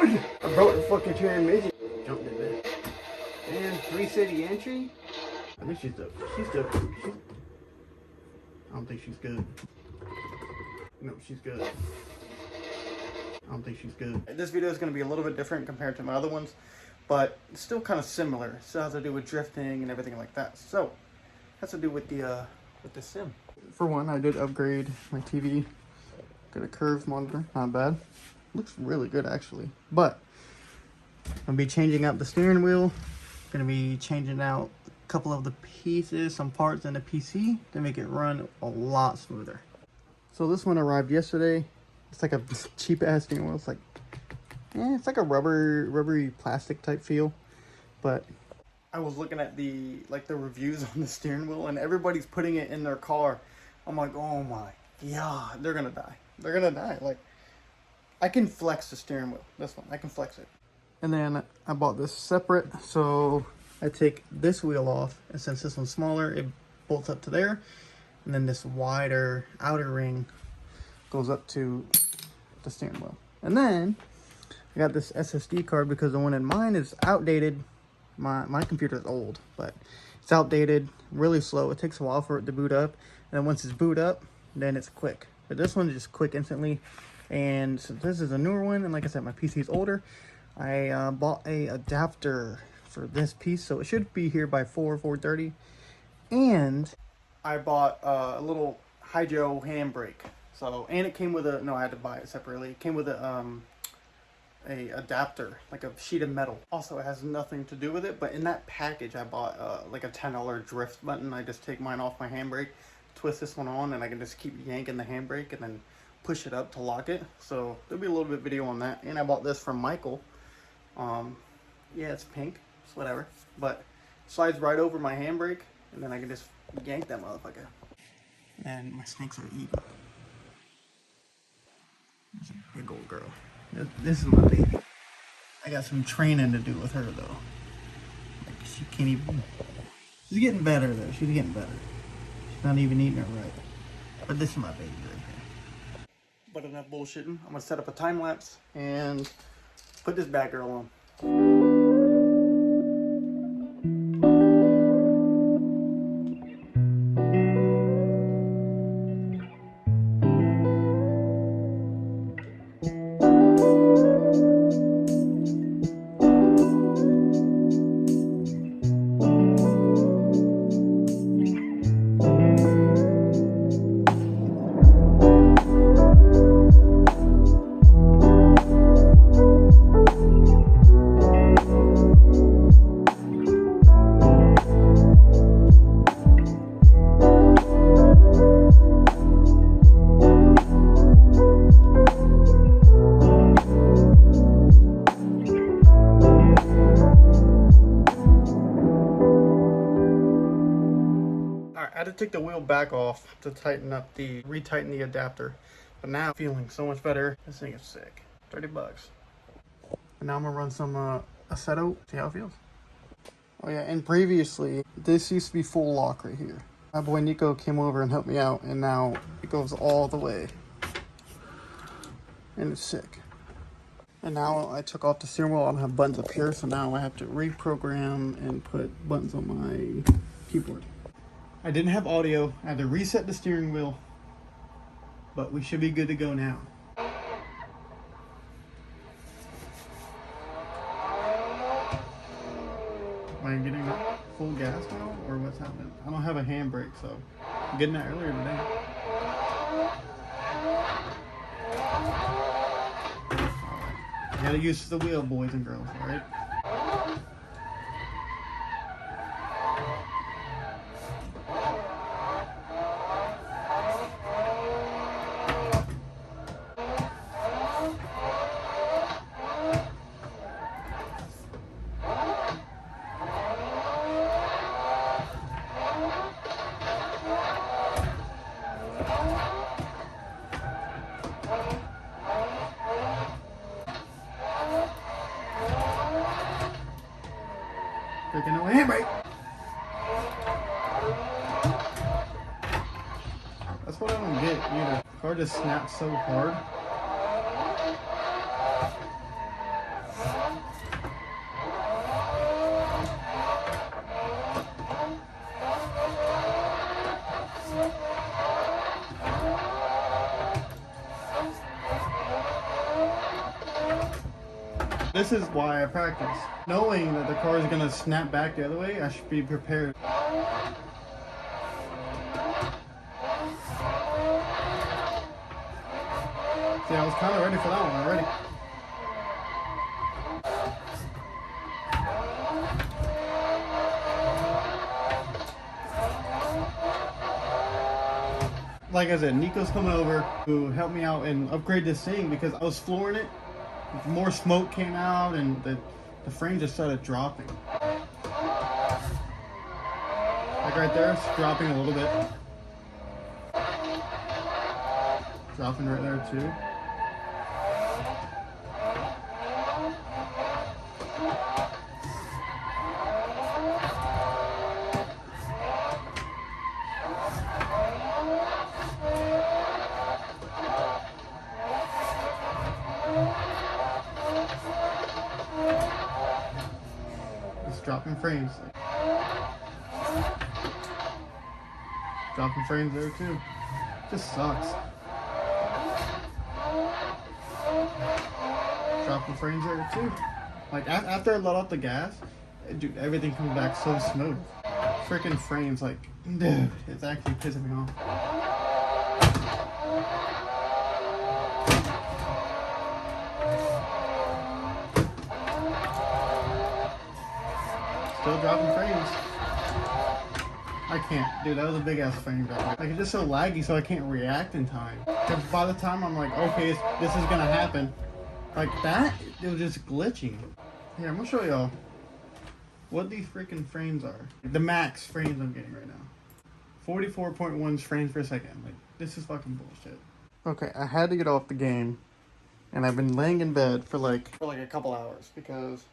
I broke the fucking transmission. Jumped in there. And 3 city entry. I think she's I don't think she's good. No, she's good. I don't think she's good. This video is going to be a little bit different compared to my other ones, but it's still kind of similar. It still has to do with drifting and everything like that. So, it has to do with the sim. For one, I did upgrade my TV. Got a curved monitor, not bad. Looks really good actually. But I'll be changing out the steering wheel. Gonna be changing out a couple of the pieces, some parts in the PC to make it run a lot smoother. So this one arrived yesterday. It's like a cheap ass steering wheel. It's like, it's like a rubbery plastic type feel. But I was looking at the reviews on the steering wheel, and everybody's putting it in their car. I'm like, oh my god, they're gonna die. They're gonna die. Like, I can flex the steering wheel. This one, I can flex it. And then I bought this separate, so I take this wheel off, and since this one's smaller, it bolts up to there, and then this wider outer ring goes up to the steering wheel. And then I got this SSD card because the one in mine is outdated. My computer is old, but it's outdated, really slow. It takes a while for it to boot up, and then once it's boot up, then it's quick. But this one is just quick instantly. And since this is a newer one, and like I said, my PC is older, I bought a adapter for this piece, so it should be here by 4:30. And I bought a little hydro handbrake. So, and it came with a, no, I had to buy it separately. It came with a adapter, like a sheet of metal. Also, it has nothing to do with it, but in that package, I bought like a $10 drift button. I just take mine off my handbrake, twist this one on, and I can just keep yanking the handbrake and then push it up to lock it. So there'll be a little bit of video on that. And I bought this from Michael. Yeah, it's pink, it's whatever, but it slides right over my handbrake, and then I can just yank that motherfucker. And my snakes are eating. There's a big old girl. This is my baby. I got some training to do with her though. Like, she can't even. She's getting better though. She's getting better. She's not even eating it right. But this is my baby right here. But enough bullshitting. I'm gonna set up a time lapse and put this bad girl on. I had to take the wheel back off to retighten the adapter. But now I'm feeling so much better. This thing is sick. 30 bucks. And now I'm gonna run some assetto, see how it feels. Oh yeah, and previously, this used to be full lock right here. My boy Nico came over and helped me out, and now it goes all the way. And it's sick. And now I took off the steering wheel. I don't have buttons up here, so now I have to reprogram and put buttons on my keyboard. I didn't have audio. I had to reset the steering wheel, but we should be good to go now. Am I getting full gas now, or what's happening? I don't have a handbrake, so I'm getting that earlier today. You gotta use the wheel, boys and girls, alright? Freaking no handbrake. That's what I don't get either. The car just snaps so hard. This is why I practice. Knowing that the car is gonna snap back the other way, I should be prepared. See, I was kind of ready for that one already. Like I said, Nico's coming over to help me out and upgrade this thing because I was flooring it. More smoke came out and the frame just started dropping. Like right there, it's dropping a little bit. Dropping right there too. Dropping frames. Dropping frames there too. Just sucks. Dropping frames there too. Like after I let off the gas, dude, everything comes back so smooth. Freaking frames, like, dude, it's actually pissing me off. Still dropping frames. I can't. Dude, that was a big ass frame drop. Like, it's just so laggy, so I can't react in time. Because by the time I'm like, okay, this is gonna happen, like that, it was just glitching. Here, I'm gonna show y'all what these freaking frames are. The max frames I'm getting right now. 44.1 frames per second. Like, this is fucking bullshit. Okay, I had to get off the game, and I've been laying in bed for like a couple hours because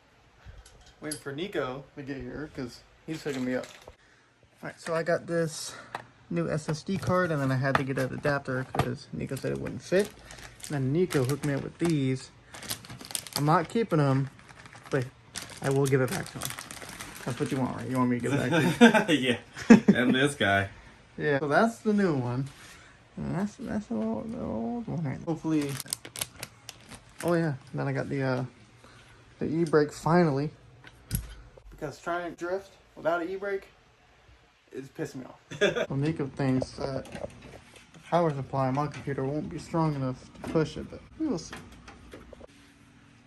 waiting for Nico to get here because he's hooking me up. Alright, so I got this new SSD card and then I had to get an adapter because Nico said it wouldn't fit. And then Nico hooked me up with these. I'm not keeping them, but I will give it back to him. That's what you want, right? You want me to give it back to you? Yeah, and this guy. Yeah, so that's the new one. And that's the old one right now. Hopefully. Oh yeah, then I got the e-brake finally. Because trying to drift without an e-brake is pissing me off. Well, Nico thinks that the power supply on my computer won't be strong enough to push it, but we will see.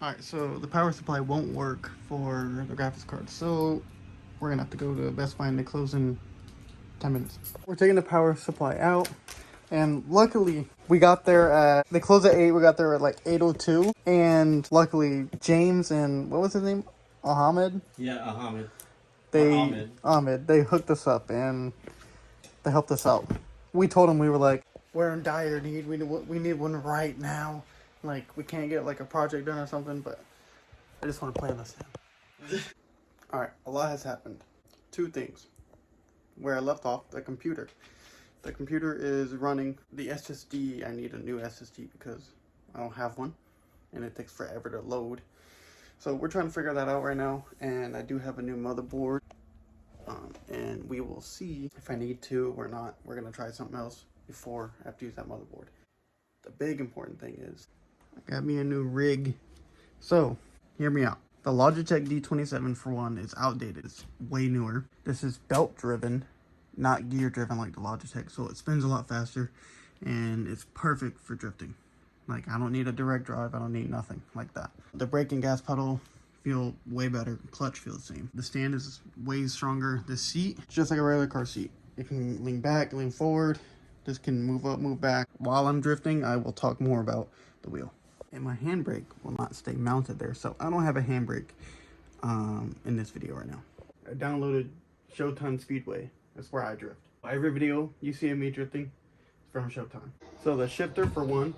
Alright, so the power supply won't work for the graphics card, so we're gonna have to go to Best Buy and they close in 10 minutes. We're taking the power supply out, and luckily we got there at, they closed at 8, we got there at like 8:02, and luckily James and, what was his name? Ahmed? Yeah, Ahmed. Ahmed, they hooked us up and they helped us out. We told them, we were like, we're in dire need, we need one right now. Like, we can't get like a project done or something, but I just want to play on this now. Alright, a lot has happened. 2 things. Where I left off, the computer. The computer is running the SSD. I need a new SSD because I don't have one and it takes forever to load. So we're trying to figure that out right now, and I do have a new motherboard, and we will see if I need to or not. We're going to try something else before I have to use that motherboard. The big important thing is I got me a new rig. So, hear me out. The Logitech D27 for one is outdated. It's way newer. This is belt driven, not gear driven like the Logitech, so it spins a lot faster, and it's perfect for drifting. Like, I don't need a direct drive, I don't need nothing like that. The brake and gas pedal feel way better, clutch feels the same. The stand is way stronger. The seat, just like a regular car seat. It can lean back, lean forward. This can move up, move back. While I'm drifting, I will talk more about the wheel. And my handbrake will not stay mounted there, so I don't have a handbrake in this video right now. I downloaded Showtime Speedway. That's where I drift. Every video you see of me drifting is from Showtime. So the shifter, for one,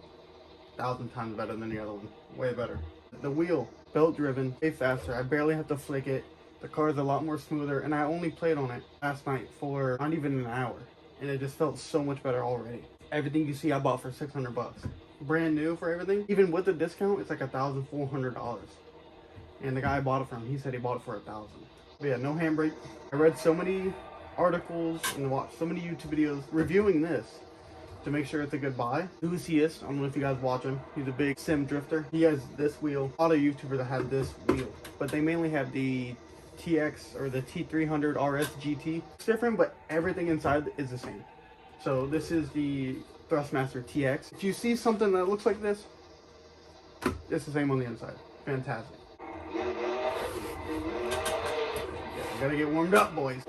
1,000 times better than the other one. Way better. The wheel, belt driven, way faster. I barely have to flick it. The car is a lot more smoother, and I only played on it last night for not even an hour, and it just felt so much better already. Everything you see I bought for 600 bucks. Brand new for everything. Even with the discount, it's like $1,400. And the guy I bought it from, he said he bought it for 1,000. But yeah, no handbrake. I read so many articles and watched so many YouTube videos reviewing this, to make sure it's a good buy. Lucius, I don't know if you guys watch him. He's a big sim drifter. He has this wheel. A lot of YouTubers that have this wheel, but they mainly have the TX or the T300 RS GT. It's different, but everything inside is the same. So this is the Thrustmaster TX. If you see something that looks like this, it's the same on the inside. Fantastic. Yeah, gotta get warmed up, boys.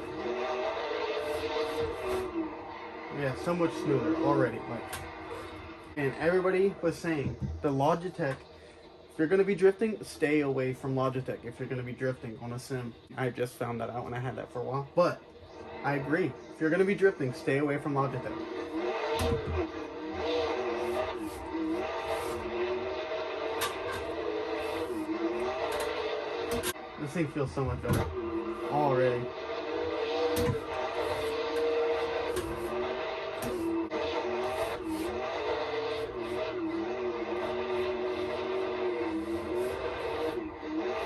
Yeah, so much smoother already. Like, and everybody was saying the Logitech, if you're gonna be drifting, stay away from Logitech if you're gonna be drifting on a sim. I just found that out when I had that for a while. But I agree. If you're gonna be drifting, stay away from Logitech. This thing feels so much better already.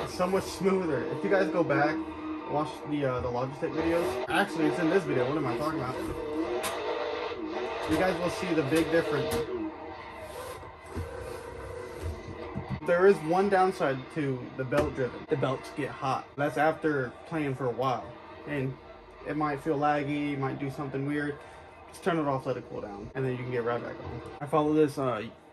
It's so much smoother. If you guys go back, watch the Logitech videos. Actually, it's in this video. What am I talking about? You guys will see the big difference. There is one downside to the belt driven. The belts get hot. That's after playing for a while. And it might feel laggy, might do something weird. Just turn it off, let it cool down, and then you can get right back on. I follow this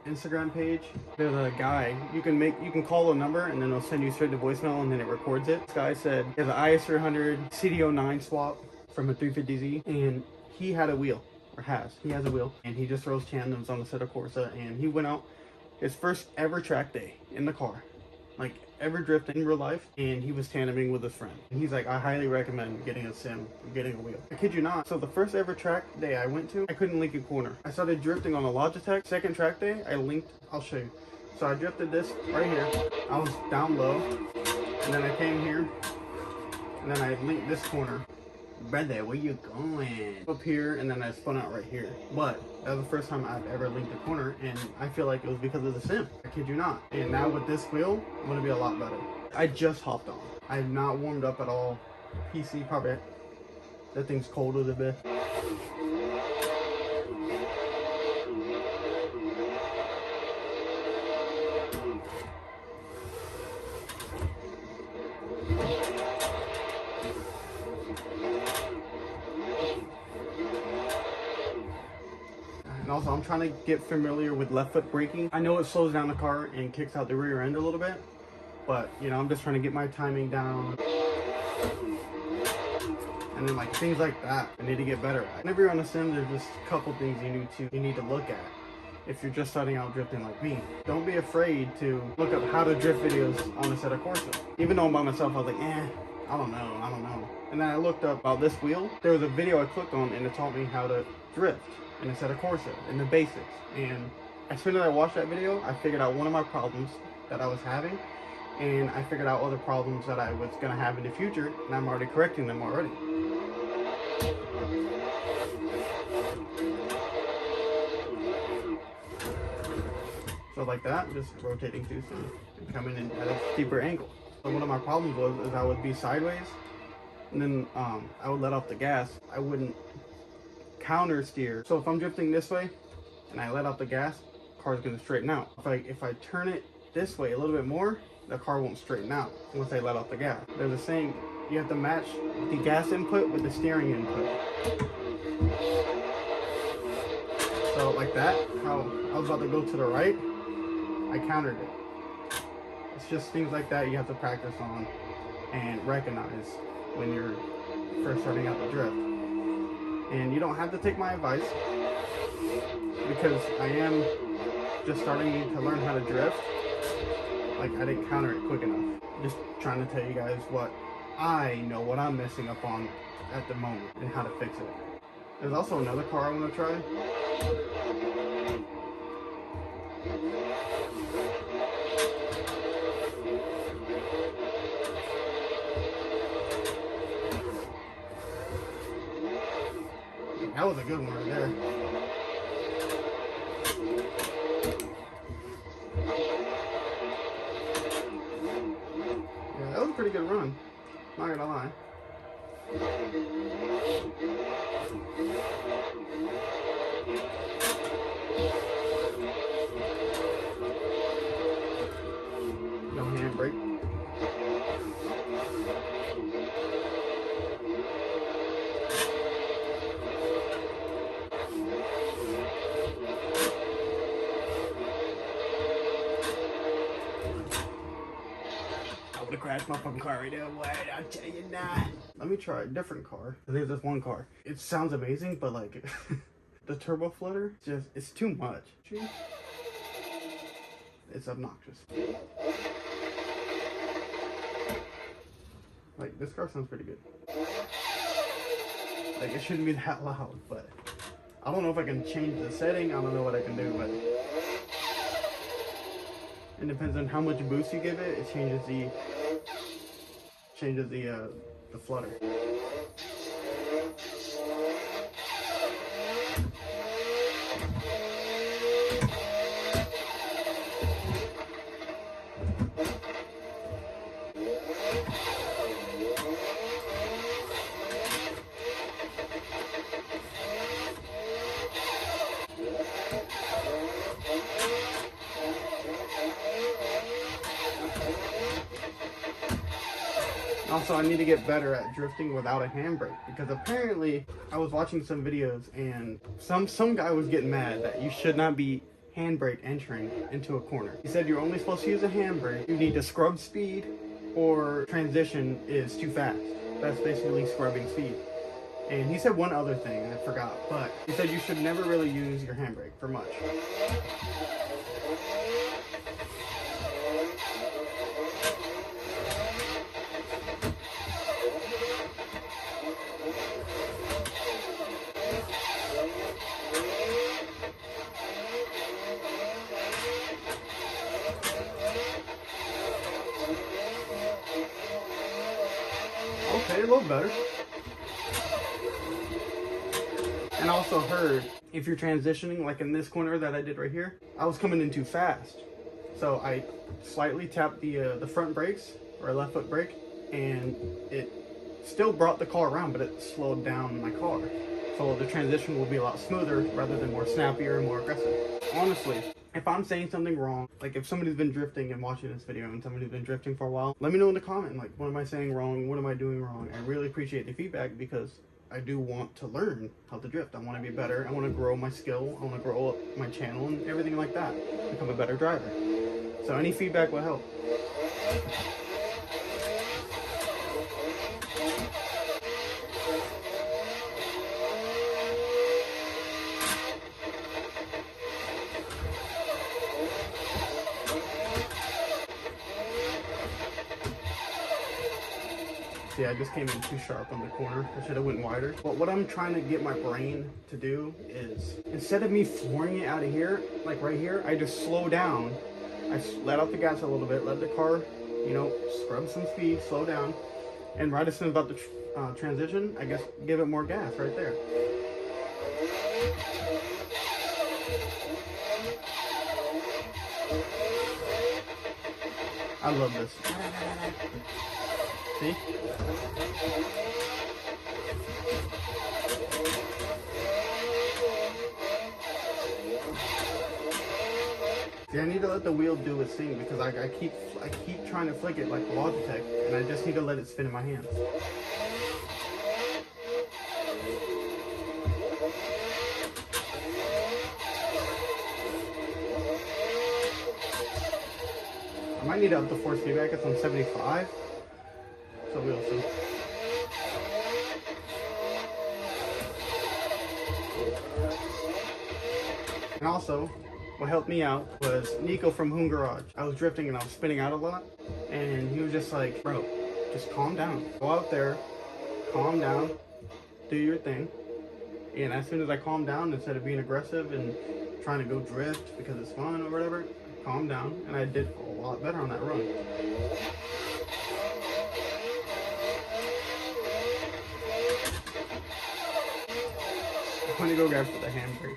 Instagram page. There's a guy, you can call a number and then it'll send you straight to voicemail and then it records it. This guy said he has an IS300 CD09 swap from a 350Z, and he had a wheel, or he has a wheel, and he just throws tandems on the assetto corsa, and he went out his first ever track day in the car, like ever drifting in real life, and he was tandeming with his friend. And he's like, I highly recommend getting a sim, getting a wheel. I kid you not. So the first ever track day I went to, I couldn't link a corner. I started drifting on a Logitech. Second track day, I linked, I'll show you. So I drifted this right here. I was down low, and then I came here, and then I linked this corner. Brother, where you going? Up here, and then I spun out right here. But that was the first time I've ever linked a corner, and I feel like it was because of the sim. I kid you not. And now with this wheel, I'm gonna be a lot better. I just hopped on. I have not warmed up at all. PC probably, that thing's cold a little bit. And also, I'm trying to get familiar with left foot braking. I know it slows down the car and kicks out the rear end a little bit, but you know, I'm just trying to get my timing down. And then like things like that, I need to get better at. Whenever you're on a sim, there's just a couple things you need to look at. If you're just starting out drifting like me, don't be afraid to look up how to drift videos on assetto corsa. Even though I'm by myself, I was like, I don't know. And then I looked up about this wheel. There was a video I clicked on and it taught me how to drift in assetto corsa and the basics. And as soon as I watched that video, I figured out one of my problems that I was having, and I figured out other problems that I was gonna have in the future, and I'm already correcting them already. So like that, just rotating too soon and coming in at a steeper angle. So one of my problems was I would be sideways, and then I would let off the gas. I wouldn't counter steer. So if I'm drifting this way and I let off the gas, the car's gonna straighten out. If I turn it this way a little bit more, the car won't straighten out once I let off the gas. There's a saying, you have to match the gas input with the steering input. So like that, how I was about to go to the right, I countered it. It's just things like that you have to practice on and recognize when you're first starting out the drift. And you don't have to take my advice, because I am just starting to learn how to drift. Like, I didn't counter it quick enough. Just trying to tell you guys what I know, what I'm messing up on at the moment, and how to fix it. There's also another car I want to try. That was a good one right there. Yeah, that was a pretty good run. Not gonna lie. No handbrake. I would have crashed my fucking car right now. Wait, I'll tell you not. Let me try a different car. There's this one car. It sounds amazing, but like the turbo flutter, it's too much. It's obnoxious. Like this car sounds pretty good. Like it shouldn't be that loud, but I don't know if I can change the setting. I don't know what I can do, but it depends on how much boost you give it. It changes the flutter. Also, I need to get better at drifting without a handbrake, because apparently I was watching some videos and some guy was getting mad that you should not be handbrake entering into a corner. He said you're only supposed to use a handbrake. You need to scrub speed, or transition is too fast. That's basically scrubbing speed. And he said one other thing, I forgot, but he said you should never really use your handbrake for much. Okay, a little better. And I also heard if you're transitioning, like in this corner that I did right here, I was coming in too fast. So I slightly tapped the front brakes, or left foot brake, and it still brought the car around, but it slowed down my car. So the transition will be a lot smoother rather than more snappier and more aggressive. Honestly, if I'm saying something wrong, like if somebody's been drifting and watching this video and somebody's been drifting for a while, let me know in the comment, like, what am I saying wrong? What am I doing wrong? I really appreciate the feedback, because I do want to learn how to drift. I want to be better. I want to grow my skill. I want to grow up my channel and everything like that. Become a better driver. So any feedback will help. See, I just came in too sharp on the corner. I should have went wider. But what I'm trying to get my brain to do is, instead of me flooring it out of here, like right here, I just slow down. I let out the gas a little bit, let the car, you know, scrub some speed, slow down. And right as soon as about the transition, I guess give it more gas right there. I love this. See? See, I need to let the wheel do its thing, because I keep trying to flick it like Logitech, and I just need to let it spin in my hands. I might need to up the force feedback. It's on 75. So we'll see. And also, what helped me out was Nico from Hoon Garage. I was drifting and I was spinning out a lot, and he was just like, bro, just calm down. Go out there, calm down, do your thing. And as soon as I calmed down, instead of being aggressive and trying to go drift because it's fun or whatever, calm down, and I did a lot better on that run. I'm gonna go grab for the handbrake.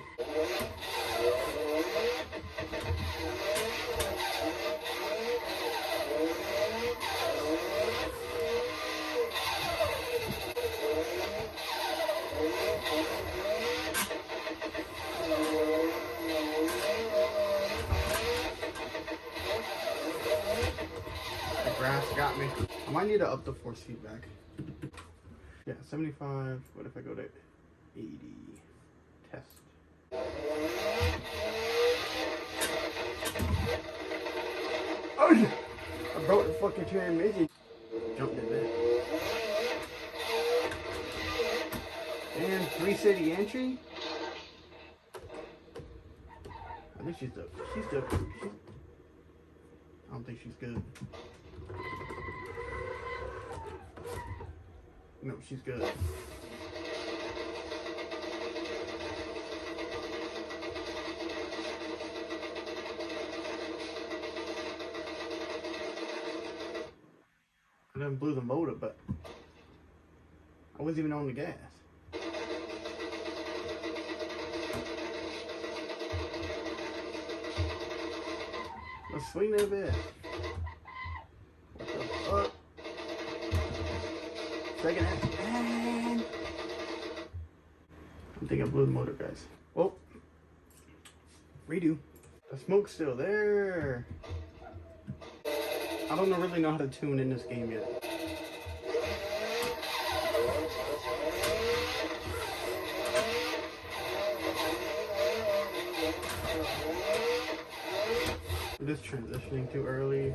grass got me. I might need to up the force feedback. Yeah, 75. What if I go to 80? Test. Oh shit! I broke the fucking transmission. Jumped in there. And 3 city entry. I think she's I don't think she's good. No, she's good. I done blew the motor, but I wasn't even on the gas. Let's swing that bit. What the fuck? Second half. And I think I blew the motor, guys. Oh. Redo. The smoke's still there. I don't really know how to tune in this game yet. I'm just transitioning too early.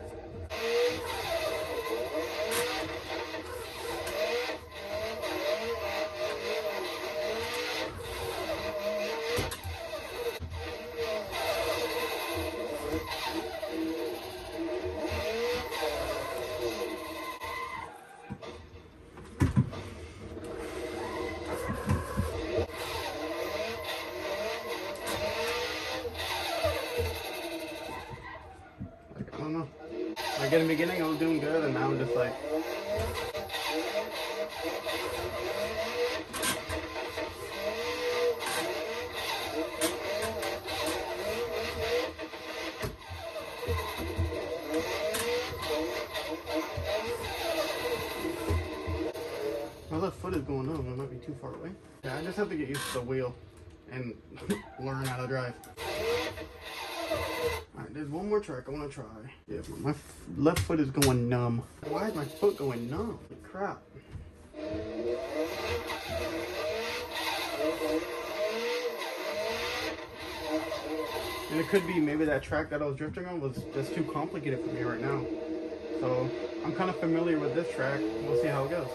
I don't know. Like in the beginning, I was doing good, and now I'm just like. My left foot is going up. I might be too far away. Yeah, I just have to get used to the wheel and learn how to drive. Alright, there's one more track I want to try. Yeah, my left foot is going numb. Why is my foot going numb? Crap. And it could be maybe that track that I was drifting on was just too complicated for me right now. So I'm kind of familiar with this track. We'll see how it goes.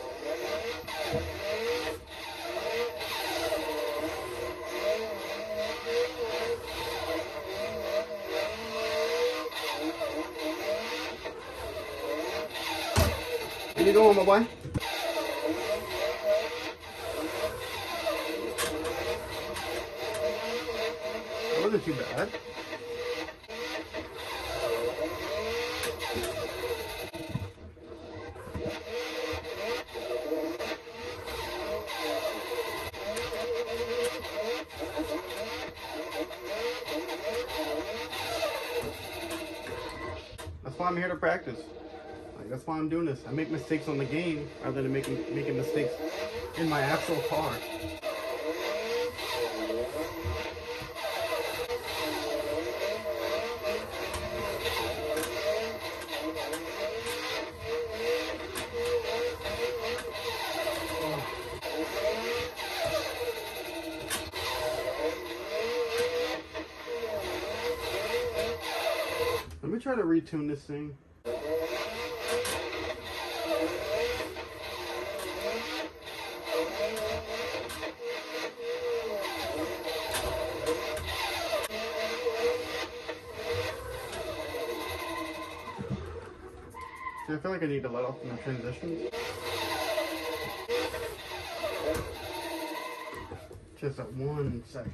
How you doing, my boy? That wasn't too bad. That's why I'm here to practice. That's why I'm doing this. I make mistakes on the game rather than making mistakes in my actual car. Let me try to retune this thing. I feel like I need to let off my transitions. Just that one section.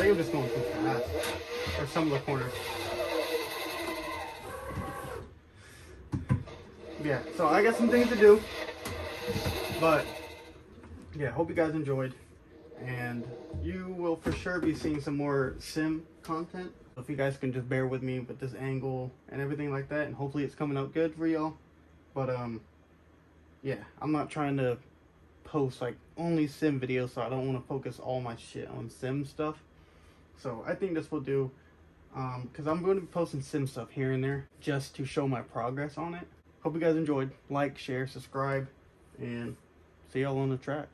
think I'm just going too fast. Or some of the corners. Yeah, so I got some things to do. But yeah, hope you guys enjoyed. And you will for sure be seeing some more sim content. If you guys can just bear with me with this angle and everything like that, and hopefully it's coming out good for y'all. But yeah, I'm not trying to post like only sim videos, so I don't want to focus all my shit on sim stuff. So I think this will do, because I'm going to be posting sim stuff here and there just to show my progress on it. Hope you guys enjoyed. Like, share, subscribe, and see y'all on the track.